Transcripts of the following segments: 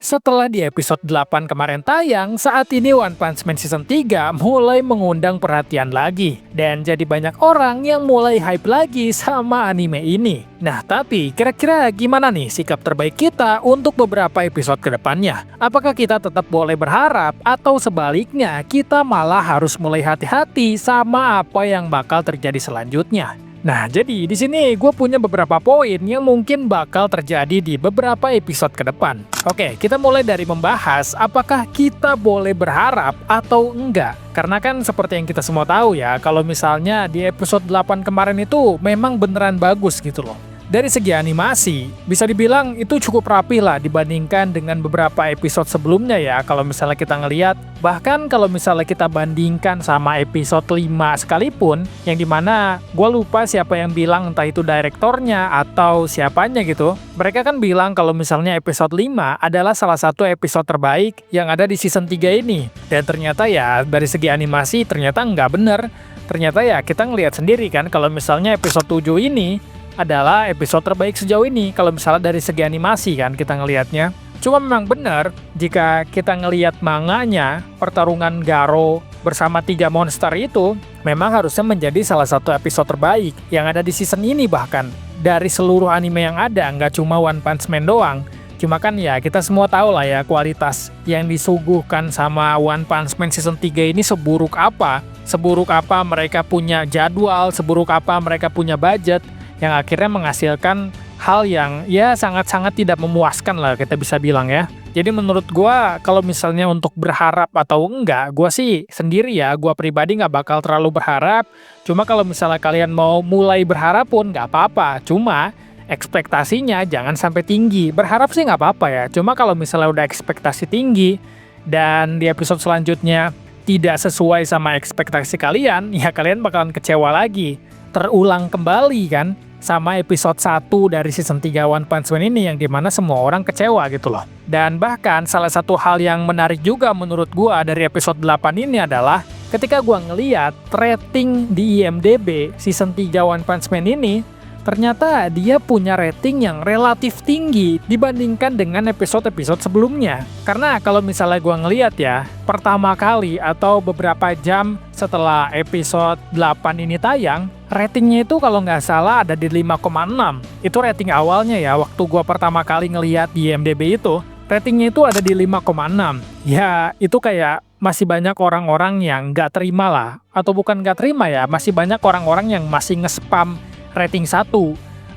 Setelah di episode 8 kemarin tayang, saat ini One Punch Man Season 3 mulai mengundang perhatian lagi. Dan jadi banyak orang yang mulai hype lagi sama anime ini. Nah, tapi kira-kira gimana nih sikap terbaik kita untuk beberapa episode ke depannya? Apakah kita tetap boleh berharap atau sebaliknya kita malah harus mulai hati-hati sama apa yang bakal terjadi selanjutnya? Nah, jadi di sini gue punya beberapa poin yang mungkin bakal terjadi di beberapa episode ke depan. Oke, kita mulai dari membahas apakah kita boleh berharap atau enggak. Karena kan seperti yang kita semua tahu ya, kalau misalnya di episode 8 kemarin itu memang beneran bagus gitu loh. Dari segi animasi, bisa dibilang itu cukup rapi lah dibandingkan dengan beberapa episode sebelumnya ya, kalau misalnya kita ngelihat. Bahkan kalau misalnya kita bandingkan sama episode 5 sekalipun, yang dimana gue lupa siapa yang bilang, entah itu direktornya atau siapanya gitu. Mereka kan bilang kalau misalnya episode 5 adalah salah satu episode terbaik yang ada di season 3 ini. Dan ternyata ya, dari segi animasi ternyata nggak bener. Ternyata ya kita ngelihat sendiri kan, kalau misalnya episode 7 ini adalah episode terbaik sejauh ini kalau misalnya dari segi animasi kan kita ngelihatnya. Cuma memang benar jika kita ngelihat manganya, pertarungan Garo bersama 3 monster itu memang harusnya menjadi salah satu episode terbaik yang ada di season ini, bahkan dari seluruh anime yang ada, nggak cuma One Punch Man doang. Cuma kan ya kita semua tahu lah ya kualitas yang disuguhkan sama One Punch Man Season 3 ini seburuk apa. Seburuk apa mereka punya jadwal, seburuk apa mereka punya budget, yang akhirnya menghasilkan hal yang ya sangat-sangat tidak memuaskan lah kita bisa bilang ya. Jadi menurut gua kalau misalnya untuk berharap atau enggak, gua sih sendiri ya, gua pribadi nggak bakal terlalu berharap. Cuma kalau misalnya kalian mau mulai berharap pun nggak apa-apa. Cuma ekspektasinya jangan sampai tinggi. Berharap sih nggak apa-apa ya. Cuma kalau misalnya udah ekspektasi tinggi dan di episode selanjutnya tidak sesuai sama ekspektasi kalian, ya kalian bakalan kecewa lagi. Terulang kembali kan sama episode 1 dari season 3 One Punch Man ini yang dimana semua orang kecewa gitu loh. Dan bahkan salah satu hal yang menarik juga menurut gua dari episode 8 ini adalah ketika gua ngeliat rating di IMDb season 3 One Punch Man ini, ternyata dia punya rating yang relatif tinggi dibandingkan dengan episode-episode sebelumnya. Karena kalau misalnya gua ngeliat ya, pertama kali atau beberapa jam setelah episode 8 ini tayang, ratingnya itu kalau nggak salah ada di 5,6. Itu rating awalnya ya, waktu gua pertama kali ngeliat di IMDb itu, ratingnya itu ada di 5,6. Ya, itu kayak masih banyak orang-orang yang nggak terima lah. Atau bukan nggak terima ya, masih banyak orang-orang yang masih nge-spam rating 1.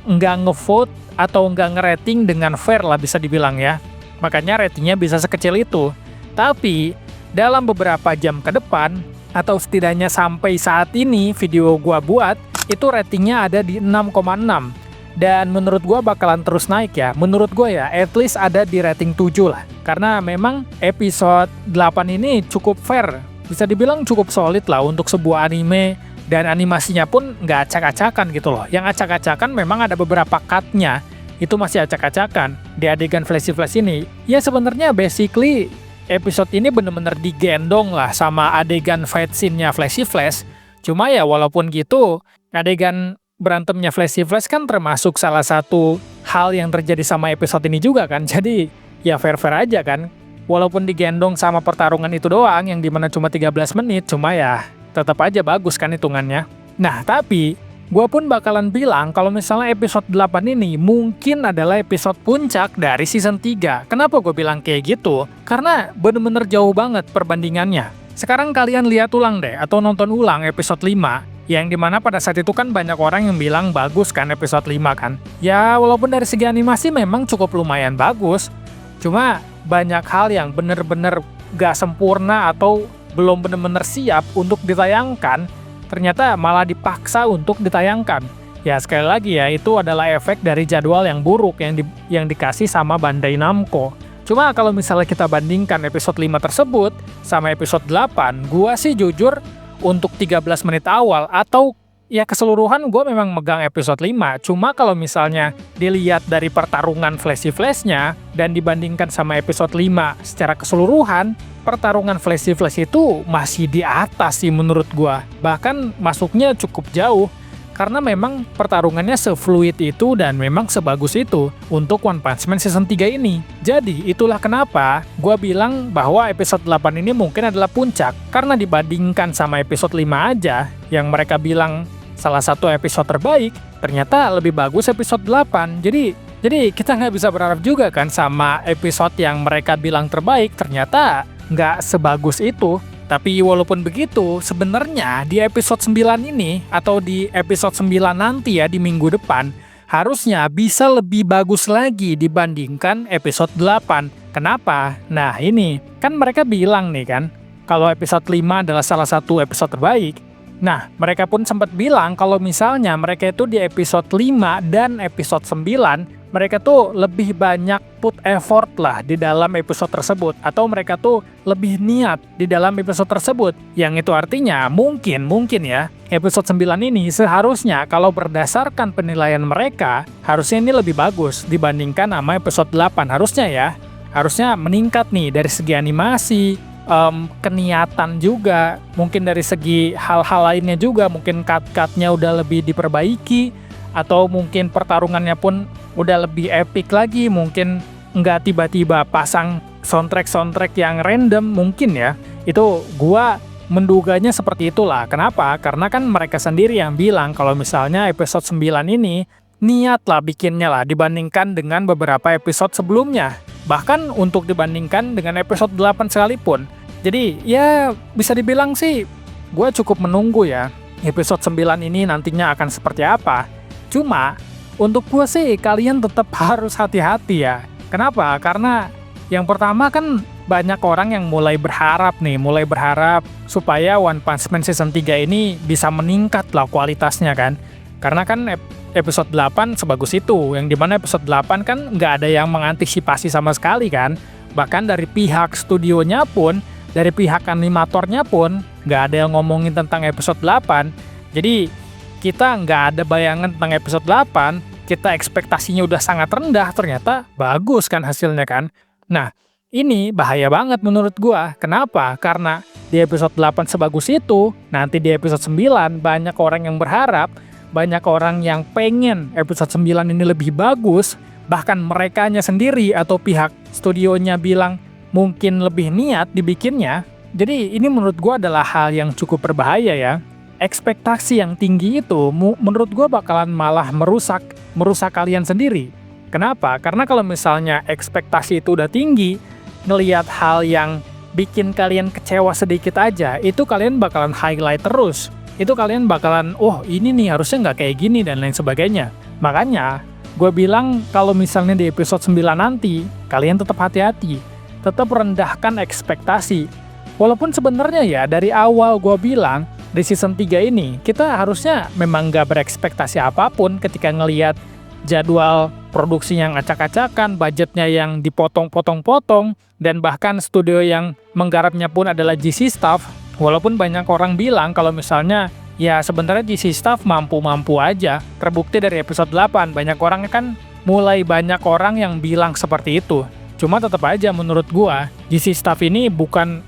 Nggak nge-vote atau nggak nge-rating dengan fair lah bisa dibilang ya. Makanya ratingnya bisa sekecil itu. Tapi, dalam beberapa jam ke depan, atau setidaknya sampai saat ini video gua buat, itu ratingnya ada di 6,6. Dan menurut gua bakalan terus naik ya. Menurut gua ya, at least ada di rating 7 lah. Karena memang episode 8 ini cukup fair. Bisa dibilang cukup solid lah untuk sebuah anime. Dan animasinya pun nggak acak-acakan gitu loh. Yang acak-acakan memang ada beberapa cut-nya. Itu masih acak-acakan. Di adegan flashy-flash ini, ya sebenarnya basically episode ini bener-bener digendong lah sama adegan fight scene-nya Flashy Flash. Cuma ya walaupun gitu, adegan berantemnya Flashy Flash kan termasuk salah satu hal yang terjadi sama episode ini juga kan. Jadi ya fair-fair aja kan. Walaupun digendong sama pertarungan itu doang yang dimana cuma 13 menit, cuma ya tetap aja bagus kan hitungannya. Nah tapi gue pun bakalan bilang kalau misalnya episode 8 ini mungkin adalah episode puncak dari season 3. Kenapa gue bilang kayak gitu? Karena bener-bener jauh banget perbandingannya. Sekarang kalian lihat ulang deh, atau nonton ulang episode 5, yang dimana pada saat itu kan banyak orang yang bilang bagus kan episode 5 kan. Ya walaupun dari segi animasi memang cukup lumayan bagus, cuma banyak hal yang bener-bener gak sempurna atau belum bener-bener siap untuk ditayangkan, ternyata malah dipaksa untuk ditayangkan. Ya sekali lagi ya, itu adalah efek dari jadwal yang buruk yang dikasih sama Bandai Namco. Cuma kalau misalnya kita bandingkan episode 5 tersebut sama episode 8, gua sih jujur untuk 13 menit awal atau ya keseluruhan gue memang megang episode 5. Cuma kalau misalnya dilihat dari pertarungan flashy-flashnya dan dibandingkan sama episode 5 secara keseluruhan, pertarungan Flashy Flash itu masih di atas sih menurut gua. Bahkan masuknya cukup jauh. Karena memang pertarungannya se-fluid itu dan memang sebagus itu untuk One Punch Man Season 3 ini. Jadi, itulah kenapa gue bilang bahwa episode 8 ini mungkin adalah puncak. Karena dibandingkan sama episode 5 aja, yang mereka bilang salah satu episode terbaik, ternyata lebih bagus episode 8. Jadi kita nggak bisa berharap juga kan sama episode yang mereka bilang terbaik, ternyata nggak sebagus itu. Tapi walaupun begitu, sebenarnya di episode 9 ini, atau di episode 9 nanti ya, di minggu depan, harusnya bisa lebih bagus lagi dibandingkan episode 8. Kenapa? Nah ini, kan mereka bilang nih kan, kalau episode 5 adalah salah satu episode terbaik. Nah, mereka pun sempat bilang kalau misalnya mereka itu di episode 5 dan episode 9, mereka tuh lebih banyak put effort lah di dalam episode tersebut. Atau mereka tuh lebih niat di dalam episode tersebut. Yang itu artinya mungkin ya, episode 9 ini seharusnya kalau berdasarkan penilaian mereka, harusnya ini lebih bagus dibandingkan sama episode 8. Harusnya ya, harusnya meningkat nih dari segi animasi, keniatan juga, mungkin dari segi hal-hal lainnya juga, mungkin cut-cutnya udah lebih diperbaiki, atau mungkin pertarungannya pun udah lebih epic lagi, mungkin nggak tiba-tiba pasang soundtrack yang random, mungkin ya. Itu gua menduganya seperti itulah. Kenapa? Karena kan mereka sendiri yang bilang kalau misalnya episode 9 ini niat lah bikinnya lah dibandingkan dengan beberapa episode sebelumnya. Bahkan untuk dibandingkan dengan episode 8 sekalipun. Jadi ya bisa dibilang sih gue cukup menunggu ya episode 9 ini nantinya akan seperti apa. Cuma untuk gue sih kalian tetap harus hati-hati ya. Kenapa? Karena yang pertama kan banyak orang yang mulai berharap supaya One Punch Man Season 3 ini bisa meningkat lah kualitasnya kan. Karena kan episode 8 sebagus itu, yang dimana episode 8 kan nggak ada yang mengantisipasi sama sekali kan. Bahkan dari pihak studionya pun, dari pihak animatornya pun, nggak ada yang ngomongin tentang episode 8. Jadi, kita nggak ada bayangan tentang episode 8, kita ekspektasinya udah sangat rendah, ternyata bagus kan hasilnya kan. Nah, ini bahaya banget menurut gua. Kenapa? Karena di episode 8 sebagus itu, nanti di episode 9 banyak orang yang berharap, banyak orang yang pengen episode 9 ini lebih bagus, bahkan merekanya sendiri atau pihak studionya bilang mungkin lebih niat dibikinnya. Jadi ini menurut gue adalah hal yang cukup berbahaya ya. Ekspektasi yang tinggi itu menurut gue bakalan malah merusak kalian sendiri. Kenapa? Karena kalau misalnya ekspektasi itu udah tinggi, ngelihat hal yang bikin kalian kecewa sedikit aja, itu kalian bakalan highlight terus. Itu kalian bakalan, oh ini nih harusnya nggak kayak gini dan lain sebagainya. Makanya, gue bilang kalau misalnya di episode 9 nanti, kalian tetap hati-hati. Tetap rendahkan ekspektasi. Walaupun sebenarnya ya, dari awal gue bilang, di season 3 ini, kita harusnya memang nggak berekspektasi apapun ketika ngelihat jadwal produksi yang acak-acakan, budgetnya yang dipotong-potong-potong, dan bahkan studio yang menggarapnya pun adalah GC Staff. Walaupun banyak orang bilang kalau misalnya ya sebenarnya GC Staff mampu-mampu aja. Terbukti dari episode 8, banyak orang kan mulai banyak orang yang bilang seperti itu. Cuma tetap aja menurut gua, GC Staff ini bukan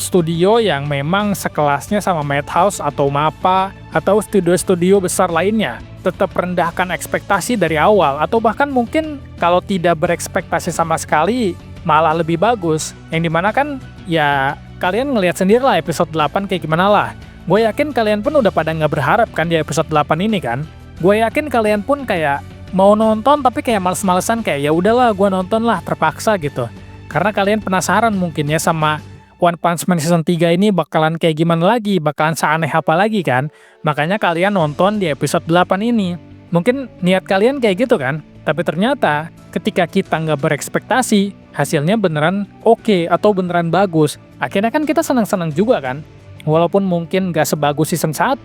studio yang memang sekelasnya sama Madhouse atau MAPPA atau studio-studio besar lainnya. Tetap rendahkan ekspektasi dari awal, atau bahkan mungkin kalau tidak berekspektasi sama sekali malah lebih bagus. Yang dimana kan ya kalian ngelihat sendiri lah episode 8 kayak gimana lah. Gue yakin kalian pun udah pada nggak berharap kan di episode 8 ini kan. Gue yakin kalian pun kayak mau nonton tapi kayak males-malesan, kayak ya udahlah gue nonton lah terpaksa gitu. Karena kalian penasaran mungkin ya sama One Punch Man Season 3 ini bakalan kayak gimana lagi, bakalan seaneh apa lagi kan. Makanya kalian nonton di episode 8 ini. Mungkin niat kalian kayak gitu kan. Tapi ternyata ketika kita nggak berekspektasi, hasilnya beneran oke atau beneran bagus. Akhirnya kan kita senang-senang juga kan. Walaupun mungkin nggak sebagus season 1,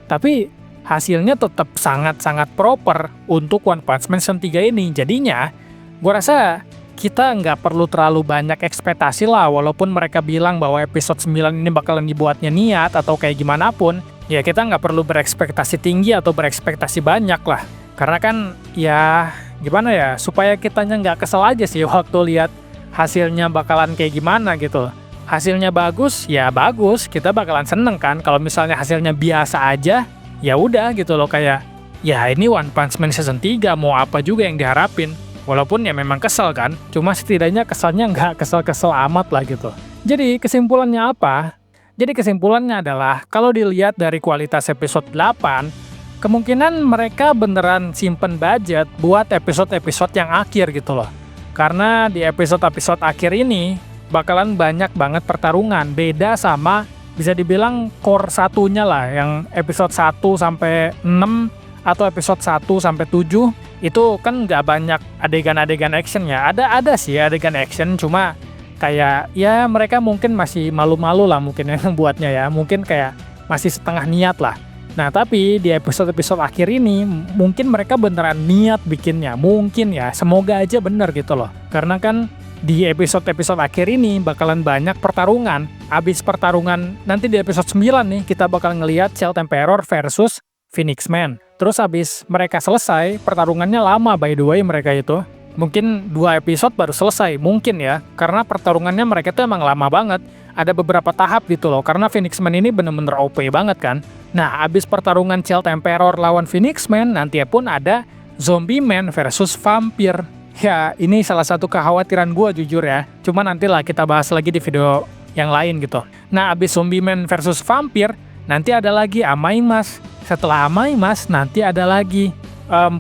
tapi hasilnya tetap sangat-sangat proper untuk One Punch Man Season 3 ini. Jadinya, gue rasa kita nggak perlu terlalu banyak ekspektasi lah, walaupun mereka bilang bahwa episode 9 ini bakalan dibuatnya niat atau kayak gimana pun, ya kita nggak perlu berekspektasi tinggi atau berekspektasi banyak lah. Karena kan, ya gimana ya, supaya kitanya nggak kesel aja sih waktu lihat hasilnya bakalan kayak gimana gitu. Hasilnya bagus, ya bagus, kita bakalan seneng kan. Kalau misalnya hasilnya biasa aja, ya udah gitu loh, kayak ya ini One Punch Man season 3 mau apa juga yang diharapin. Walaupun ya memang kesel kan, cuma setidaknya keselnya nggak kesel-kesel amat lah gitu. Jadi kesimpulannya apa? Jadi kesimpulannya adalah kalau dilihat dari kualitas episode 8, kemungkinan mereka beneran simpen budget buat episode-episode yang akhir gitu loh. Karena di episode-episode akhir ini bakalan banyak banget pertarungan, beda sama bisa dibilang core satunya lah, yang episode 1 sampai 6 atau episode 1 sampai 7 itu kan nggak banyak adegan-adegan action ya. Ada sih adegan action, cuma kayak ya mereka mungkin masih malu-malu lah mungkin yang buatnya ya, mungkin kayak masih setengah niat lah. Nah tapi di episode-episode akhir ini mungkin mereka beneran niat bikinnya, mungkin ya, semoga aja bener gitu loh. Karena kan di episode-episode akhir ini bakalan banyak pertarungan. Abis pertarungan nanti di episode 9 nih kita bakal ngelihat Shell Emperor versus Phoenix Man. Terus abis mereka selesai, pertarungannya lama by the way mereka itu. Mungkin 2 episode baru selesai, mungkin ya. Karena pertarungannya mereka tuh emang lama banget. Ada beberapa tahap gitu loh, karena Phoenix Man ini bener-bener OP banget kan. Nah, abis pertarungan Shell Emperor lawan Phoenix Man, nanti pun ada Zombie Man versus Vampire. Ya, ini salah satu kekhawatiran gue jujur ya. Cuma nantilah kita bahas lagi di video yang lain gitu. Nah, abis Zombie Man versus Vampire, nanti ada lagi Amaimas. Setelah Amaimas, nanti ada lagi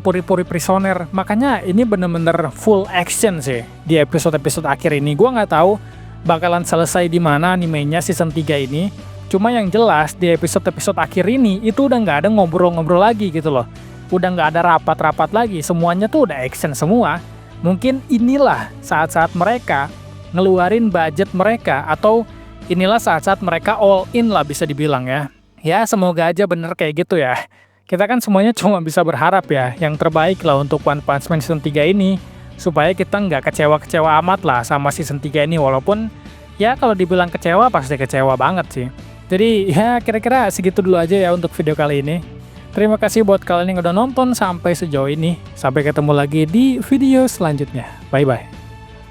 Puri-Puri Prisoner. Makanya ini bener-bener full action sih di episode-episode akhir ini. Gue nggak tahu bakalan selesai di mana animenya season 3 ini. Cuma yang jelas di episode-episode akhir ini itu udah nggak ada ngobrol-ngobrol lagi gitu loh. Udah nggak ada rapat-rapat lagi. Semuanya tuh udah action semua. Mungkin inilah saat-saat mereka ngeluarin budget mereka, atau inilah saat-saat mereka all in lah bisa dibilang ya. Ya semoga aja bener kayak gitu ya. Kita kan semuanya cuma bisa berharap ya yang terbaik lah untuk One Punch Man season 3 ini, supaya kita nggak kecewa-kecewa amat lah sama season 3 ini. Walaupun ya kalau dibilang kecewa pasti kecewa banget sih. Jadi ya kira-kira segitu dulu aja ya untuk video kali ini. Terima kasih buat kalian yang udah nonton sampai sejauh ini. Sampai ketemu lagi di video selanjutnya. Bye-bye.